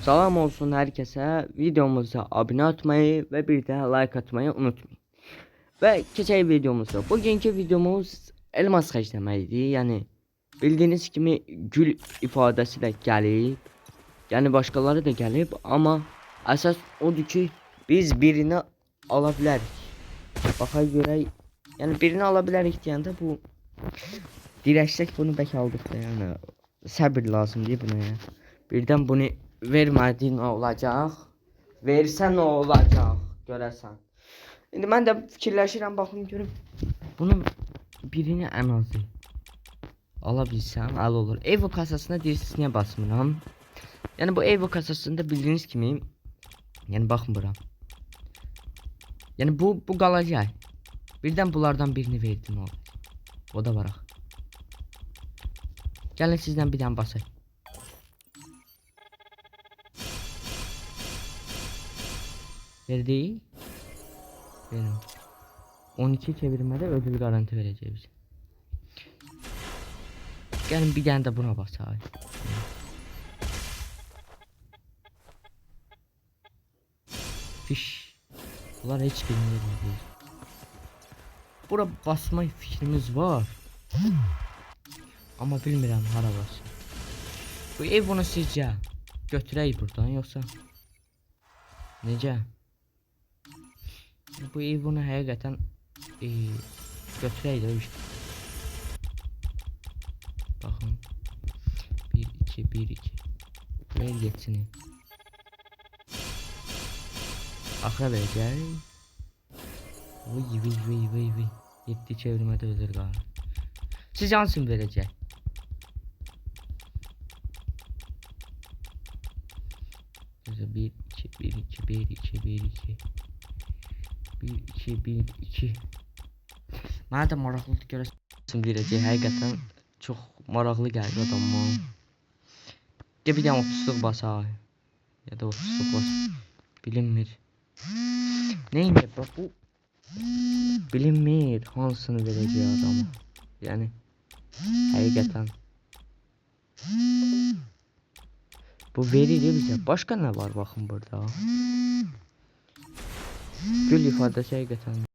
Salam olsun herkese. Videomuza abone atmayı ve bir de like atmayı unutmayın. Ve keçək videomuzda. Bugünkü videomuz elmas xərcləməkdir. Yəni bildiğiniz kimi gül ifadəsi də gəlib. Yəni başqaları da gəlib, amma əsas odur ki, biz birini ala bilərik. Baxaq görək. Yəni birini ala bilərik deyəndə bu dirəşsək bunu bək aldıq da, yəni səbir lazımdır buna ya. Birdən bunu vermədiyin nə olacaq? Versən nə olacaq? Görəsən. İndi mən də fikirləşirəm, baxım görüm. Bunun birini ən azı ala bilsəm, əl olur. Evo kasasına deyirsiniz niyə basmıram? Yəni bu Evo kasasında bildiyiniz kimi, yəni baxmıram. Yəni bu qalacaq. Birdən bunlardan birini verdin o. O da var. Gəlin sizdən bir dənə basaq. Verdi. Benim. 12 çevirmede ödül garanti vereceğiz bize. Gelin bir tane de buna basalım. Fiş. Bunlar hiç bilmiyorum. Bura basma fikrimiz var. Ama bilmirəm hara basın. Bu ev bunu sizcə götürək buradan yoksa necə? Bu ev bunu həqiqətən götürək də işte. Baxın. 1-2 ver geçsin. Axıra verəcək. Vıy. 7 çevirmədə özür qalır. Siz hansını verəcək? Bir iki. Mənə də maraqlıdır görəsən verəcək. Həqiqətən çox maraqlı gəlir adamıma. Bir dənə 30'luq basaq. Ya da 30'luq bas. Bilinmir. Neymiş bu? Bilinmir hansını verəcək adama. Yəni həqiqətən. Bu verir bize. Başka ne var bakın burada? Gül ifadesi həqiqətən.